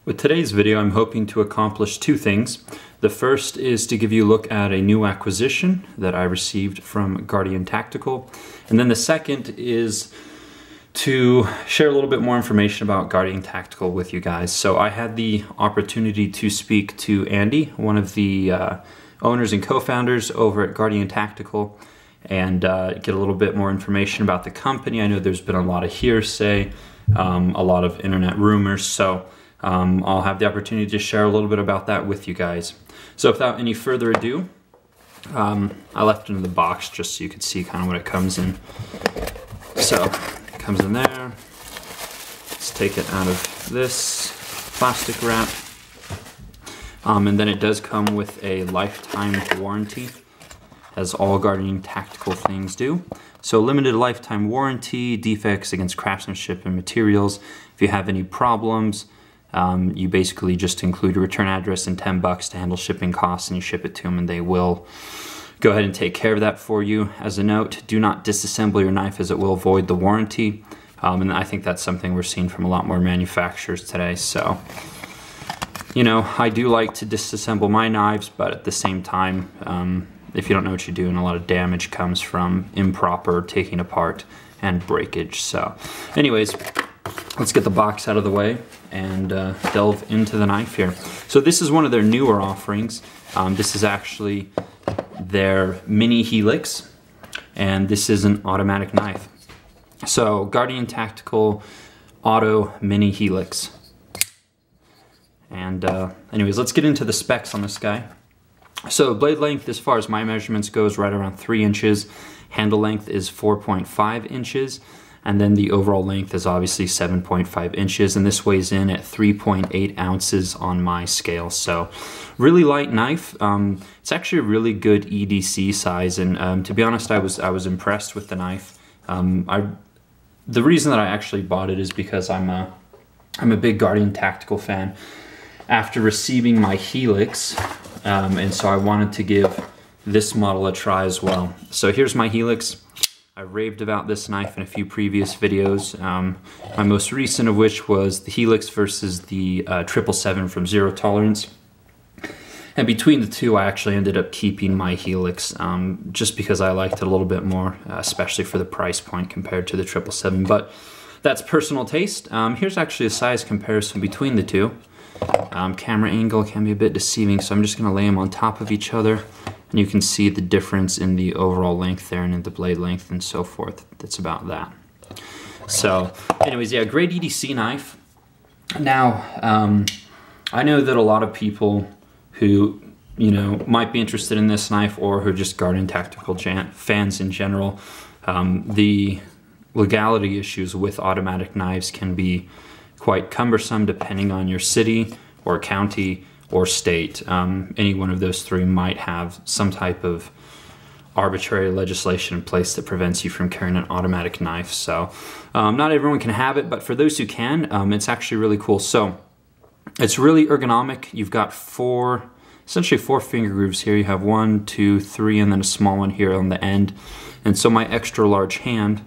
With today's video, I'm hoping to accomplish two things. The first is to give you a look at a new acquisition that I received from Guardian Tactical. And then the second is to share a little bit more information about Guardian Tactical with you guys. So I had the opportunity to speak to Andy, one of the owners and co-founders over at Guardian Tactical, and get a little bit more information about the company. I know there's been a lot of hearsay, a lot of internet rumors, so I'll have the opportunity to share a little bit about that with you guys. So without any further ado, I left it in the box just so you could see kind of what it comes in. So it comes in there. Let's take it out of this plastic wrap. And then it does come with a lifetime warranty, as all Guardian Tactical things do. So limited lifetime warranty, defects against craftsmanship and materials. If you have any problems, you basically just include a return address and $10 to handle shipping costs, and you ship it to them and they will go ahead and take care of that for you. As a note, do not disassemble your knife as it will void the warranty. And I think that's something we're seeing from a lot more manufacturers today. So, you know, I do like to disassemble my knives, but at the same time, if you don't know what you're doing, a lot of damage comes from improper taking apart and breakage. So anyways, let's get the box out of the way and delve into the knife here. So this is one of their newer offerings. This is actually their mini Helix, and this is an automatic knife. So Guardian Tactical Auto Mini Helix. And anyways, let's get into the specs on this guy. So blade length, as far as my measurements goes, right around 3 inches. Handle length is 4.5 inches. And then the overall length is obviously 7.5 inches, and this weighs in at 3.8 ounces on my scale. So really light knife. It's actually a really good EDC size, and to be honest, I was impressed with the knife. The reason that I actually bought it is because I'm a big Guardian Tactical fan after receiving my Helix, and so I wanted to give this model a try as well. So here's my Helix. I raved about this knife in a few previous videos, my most recent of which was the Helix versus the 777 from Zero Tolerance. And between the two, I actually ended up keeping my Helix just because I liked it a little bit more, especially for the price point compared to the 777. But that's personal taste. Here's actually a size comparison between the two. Camera angle can be a bit deceiving, so I'm just going to lay them on top of each other. And you can see the difference in the overall length there and in the blade length and so forth. It's about that. So anyways, yeah, great EDC knife. Now, I know that a lot of people who, you know, might be interested in this knife, or who are just Guardian Tactical fans in general, the legality issues with automatic knives can be quite cumbersome depending on your city or county or state. Any one of those three might have some type of arbitrary legislation in place that prevents you from carrying an automatic knife. So not everyone can have it, but for those who can, it's actually really cool. So it's really ergonomic. You've got essentially four finger grooves here. You have 1, 2, 3, and then a small one here on the end. And so my extra large hand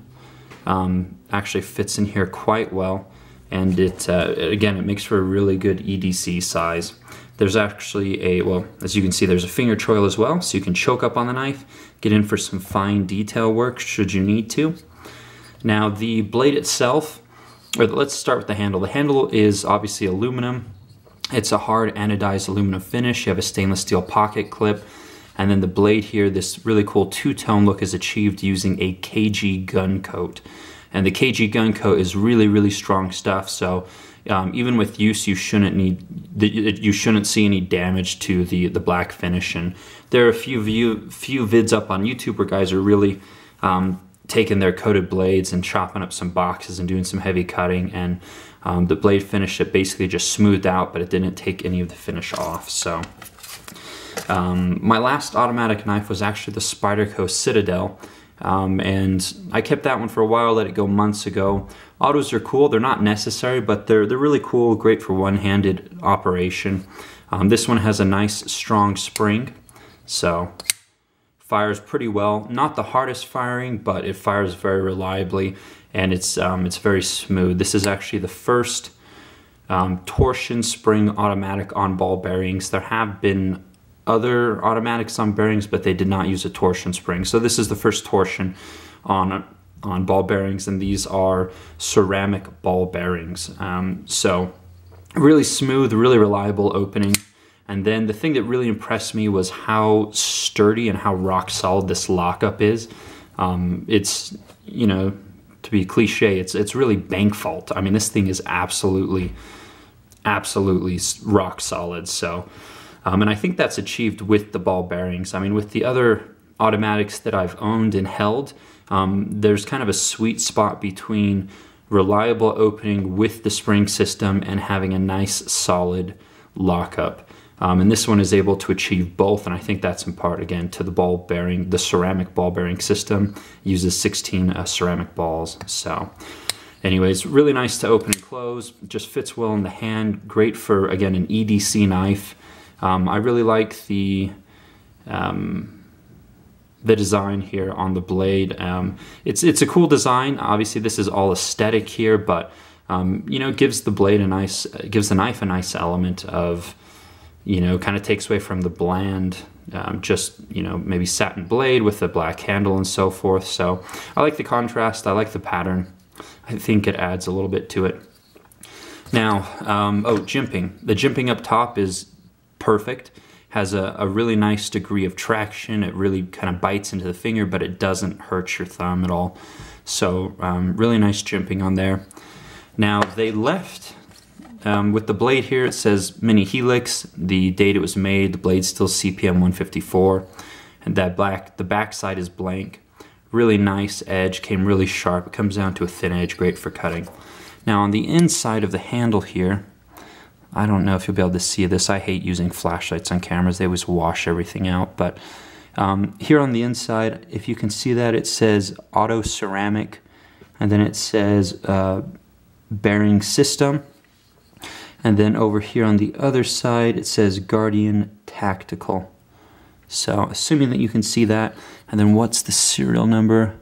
actually fits in here quite well. And it, again, it makes for a really good EDC size. There's actually well, as you can see, there's a finger choil as well, so you can choke up on the knife, get in for some fine detail work should you need to. Now the blade itself, or let's start with the handle. The handle is obviously aluminum. It's a hard anodized aluminum finish. You have a stainless steel pocket clip, and then the blade here, this really cool two-tone look is achieved using a KG gun coat. And the KG gun coat is really, really strong stuff, so even with use, you shouldn't see any damage to the black finish. And there are a few vids up on YouTube where guys are really taking their coated blades and chopping up some boxes and doing some heavy cutting, and the blade finish, it basically just smoothed out, but it didn't take any of the finish off. So my last automatic knife was actually the Spyderco Citadel. And I kept that one for a while, let it go months ago. Autos are cool, they're not necessary, but they're really cool, great for one-handed operation. This one has a nice strong spring, so fires pretty well. Not the hardest firing, but it fires very reliably, and it's very smooth. This is actually the first torsion spring automatic on ball bearings. There have been other automatics on bearings, but they did not use a torsion spring. So this is the first torsion on ball bearings, and these are ceramic ball bearings. So really smooth, really reliable opening. And then the thing that really impressed me was how sturdy and how rock solid this lockup is. It's, you know, to be cliche, it's really bank fault. I mean, this thing is absolutely rock solid. So, and I think that's achieved with the ball bearings. I mean, with the other automatics that I've owned and held, there's kind of a sweet spot between reliable opening with the spring system and having a nice solid lockup. And this one is able to achieve both, and I think that's in part, again, to the ball bearing, the ceramic ball bearing system uses 16 ceramic balls. So anyways, really nice to open and close, just fits well in the hand, great for, again, an EDC knife. I really like the design here on the blade. It's a cool design. Obviously this is all aesthetic here, but you know, gives the blade a nice, gives the knife a nice element of, you know, kind of takes away from the bland, just, you know, maybe satin blade with the black handle and so forth. So I like the contrast, I like the pattern. I think it adds a little bit to it. Now, oh, jimping. The jimping up top is perfect. Has a really nice degree of traction. It really kind of bites into the finger, but it doesn't hurt your thumb at all. So really nice jimping on there. Now they left, with the blade here, it says Mini Helix, the date it was made, the blade's still CPM 154, and the back side is blank. Really nice edge, came really sharp. It comes down to a thin edge, great for cutting. Now on the inside of the handle here, I don't know if you'll be able to see this. I hate using flashlights on cameras. They always wash everything out. But here on the inside, if you can see that, it says Auto Ceramic, and then it says Bearing System. And then over here on the other side, it says Guardian Tactical. So assuming that you can see that. And then what's the serial number?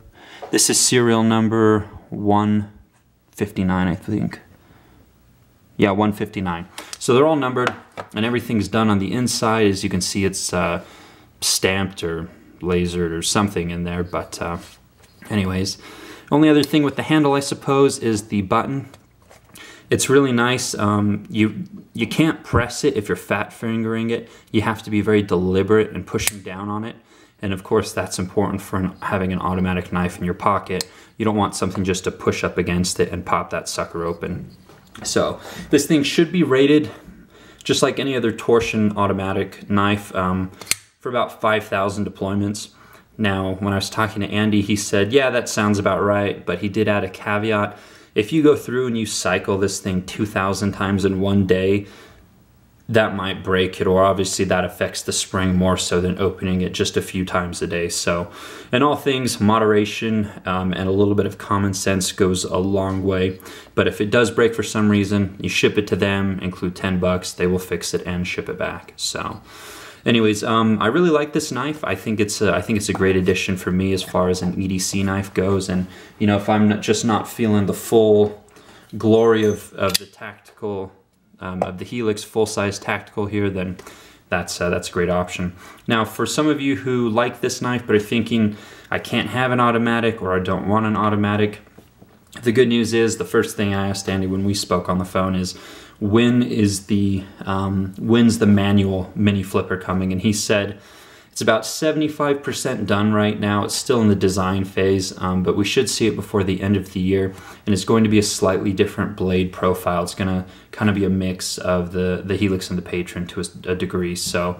This is serial number 159, I think. Yeah, 159. So they're all numbered, and everything's done on the inside. As you can see, it's stamped or lasered or something in there. But anyways, only other thing with the handle, I suppose, is the button. It's really nice. You can't press it if you're fat fingering it. You have to be very deliberate and pushing down on it. And of course, that's important for having an automatic knife in your pocket. You don't want something just to push up against it and pop that sucker open. So this thing should be rated just like any other torsion automatic knife for about 5,000 deployments. Now, when I was talking to Andy, he said, yeah, that sounds about right, but he did add a caveat. If you go through and you cycle this thing 2,000 times in one day, that might break it, or obviously that affects the spring more so than opening it just a few times a day. So in all things, moderation and a little bit of common sense goes a long way. But if it does break for some reason, you ship it to them, include 10 bucks, they will fix it and ship it back. So anyways, I really like this knife. I think it's a great addition for me as far as an EDC knife goes. And you know, if I'm just not feeling the full glory of the tactical, of the Helix full-size tactical here, then that's a great option. Now, for some of you who like this knife but are thinking, I can't have an automatic or I don't want an automatic, the good news is, the first thing I asked Andy when we spoke on the phone is, when's the manual mini flipper coming? And he said it's about 75% done right now. It's still in the design phase, but we should see it before the end of the year. And it's going to be a slightly different blade profile. It's going to kind of be a mix of the Helix and the Patron to a degree. So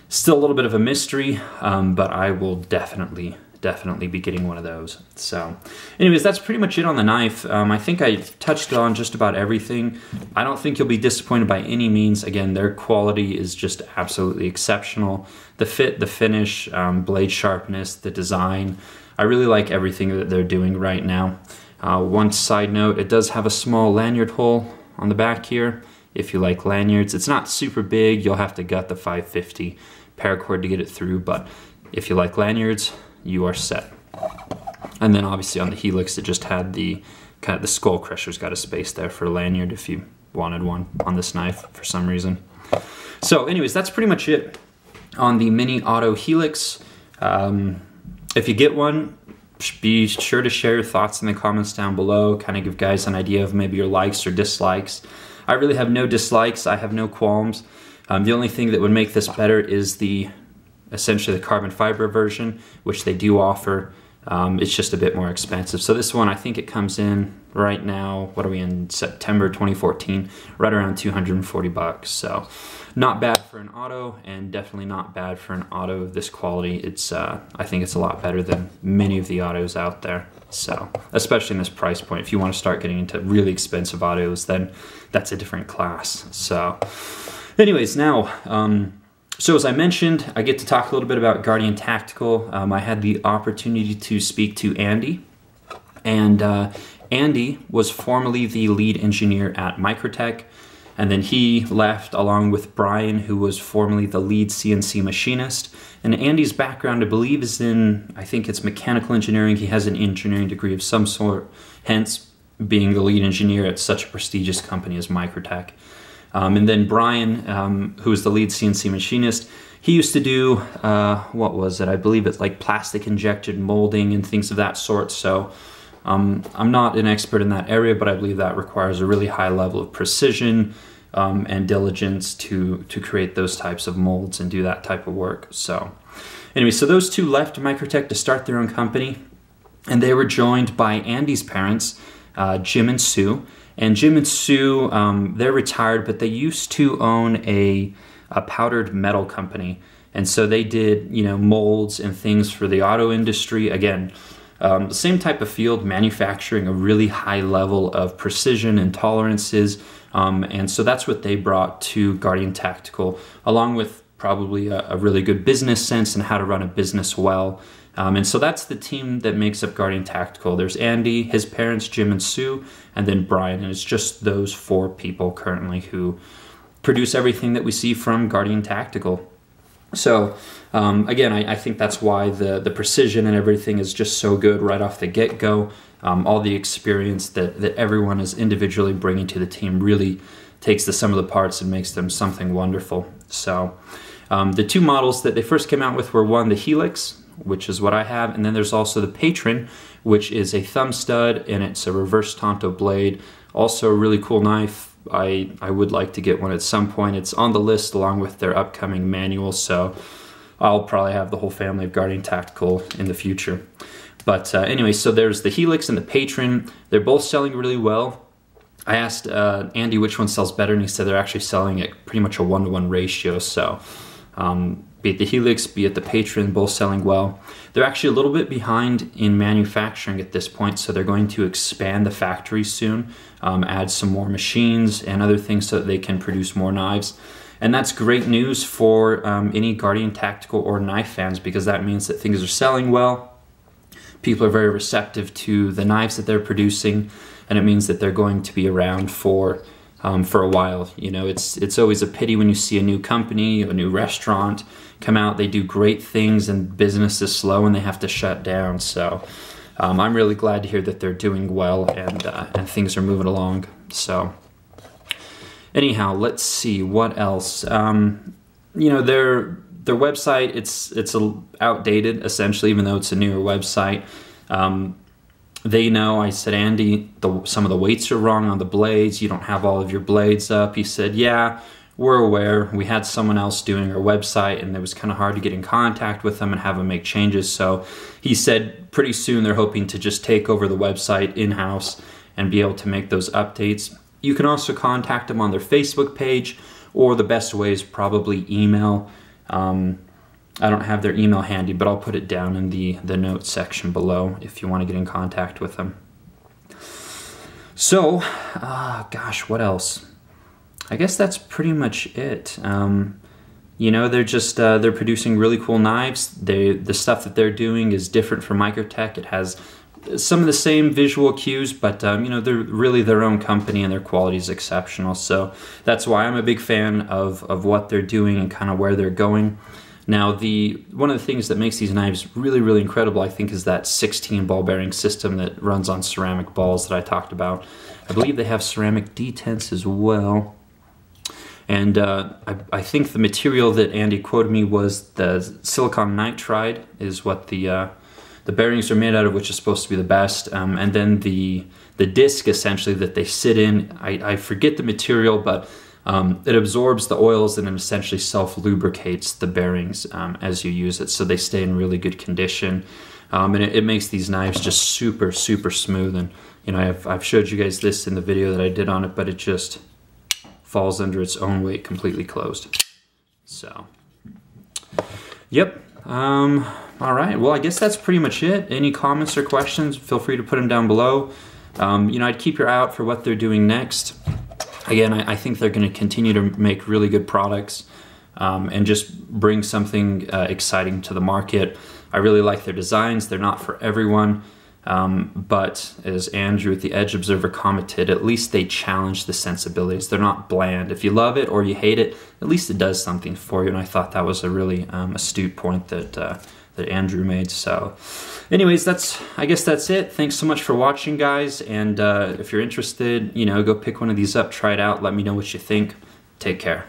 still a little bit of a mystery, but I will definitely be getting one of those. So anyways, that's pretty much it on the knife. I think I touched on just about everything. I don't think you'll be disappointed by any means. Again, their quality is just absolutely exceptional. The fit, the finish, blade sharpness, the design. I really like everything that they're doing right now. One side note, it does have a small lanyard hole on the back here. If you like lanyards, it's not super big. You'll have to gut the 550 paracord to get it through, but if you like lanyards, you are set. And then obviously on the Helix, it just had the skull crusher's got a space there for a lanyard if you wanted one on this knife for some reason. So anyways, that's pretty much it on the Mini Auto Helix. If you get one, be sure to share your thoughts in the comments down below, kind of give guys an idea of maybe your likes or dislikes. I really have no dislikes, I have no qualms. The only thing that would make this better is essentially the carbon fiber version, which they do offer. It's just a bit more expensive. So this one, I think it comes in right now, what are we in, September 2014, right around 240 bucks. So not bad for an auto, and definitely not bad for an auto of this quality. It's I think it's a lot better than many of the autos out there. So especially in this price point, if you want to start getting into really expensive autos, then that's a different class. So anyways, now, so as I mentioned, I get to talk a little bit about Guardian Tactical. I had the opportunity to speak to Andy, and Andy was formerly the lead engineer at Microtech, and then he left along with Brian, who was formerly the lead CNC machinist. And Andy's background, I believe, is in, I think it's mechanical engineering. He has an engineering degree of some sort, hence being the lead engineer at such a prestigious company as Microtech. And then Brian, who is the lead CNC machinist, he used to do, what was it? I believe it's like plastic injected molding and things of that sort. So I'm not an expert in that area, but I believe that requires a really high level of precision and diligence to create those types of molds and do that type of work. So anyway, so those two left Microtech to start their own company, and they were joined by Andy's parents, Jim and Sue. And Jim and Sue, they're retired, but they used to own a powdered metal company. And so they did, you know, molds and things for the auto industry. Again, the same type of field, manufacturing a really high level of precision and tolerances. And so that's what they brought to Guardian Tactical, along with probably a really good business sense and how to run a business well. And so that's the team that makes up Guardian Tactical. There's Andy, his parents, Jim and Sue, and then Brian. And it's just those four people currently who produce everything that we see from Guardian Tactical. So again, I think that's why the precision and everything is just so good right off the get-go. All the experience that everyone is individually bringing to the team really takes the sum of the parts and makes them something wonderful. So the two models that they first came out with were, one, the Helix, which is what I have, and then there's also the Patron, which is a thumb stud, and it's a reverse Tonto blade. Also a really cool knife. I would like to get one at some point. It's on the list along with their upcoming manual, so I'll probably have the whole family of Guardian Tactical in the future. But anyway, so there's the Helix and the Patron. They're both selling really well. I asked Andy which one sells better, and he said they're actually selling at pretty much a 1-to-1 ratio. So be it the Helix, be it the Patron, both selling well. They're actually a little bit behind in manufacturing at this point, so they're going to expand the factory soon, add some more machines and other things so that they can produce more knives. And that's great news for any Guardian Tactical or knife fans, because that means that things are selling well. People are very receptive to the knives that they're producing, and it means that they're going to be around for a while. You know, it's always a pity when you see a new company, a new restaurant come out, they do great things and business is slow and they have to shut down. So I'm really glad to hear that they're doing well and things are moving along. So anyhow, let's see what else. You know, their website, it's outdated essentially, even though it's a newer website. They know, I said, Andy, some of the weights are wrong on the blades. You don't have all of your blades up. He said, yeah, we're aware. We had someone else doing our website, and it was kind of hard to get in contact with them and have them make changes. So he said pretty soon they're hoping to just take over the website in-house and be able to make those updates. You can also contact them on their Facebook page, or the best way is probably email. I don't have their email handy, but I'll put it down in the notes section below if you want to get in contact with them. So, gosh, what else? I guess that's pretty much it. You know, they're just they're producing really cool knives. The stuff that they're doing is different from Microtech. It has some of the same visual cues, but you know, they're really their own company and their quality is exceptional. So that's why I'm a big fan of what they're doing and kind of where they're going. Now, one of the things that makes these knives really, really incredible, I think, is that 16 ball bearing system that runs on ceramic balls that I talked about. I believe they have ceramic detents as well. And I think the material that Andy quoted me was the silicon nitride is what the bearings are made out of, which is supposed to be the best. And then the disc, essentially, that they sit in, I forget the material, but it absorbs the oils and it essentially self-lubricates the bearings as you use it, so they stay in really good condition. And it makes these knives just super, super smooth. And you know, I've showed you guys this in the video that I did on it, but it just falls under its own weight, completely closed. So, yep. All right, well, I guess that's pretty much it. Any comments or questions, feel free to put them down below. You know, I'd keep your eye out for what they're doing next. Again, I think they're going to continue to make really good products and just bring something exciting to the market. I really like their designs. They're not for everyone, but as Andrew at the Edge Observer commented, at least they challenge the sensibilities. They're not bland. If you love it or you hate it, at least it does something for you, and I thought that was a really astute point that Andrew made. So anyways, I guess that's it. Thanks so much for watching, guys, and if you're interested, you know, go pick one of these up, try it out, let me know what you think. Take care.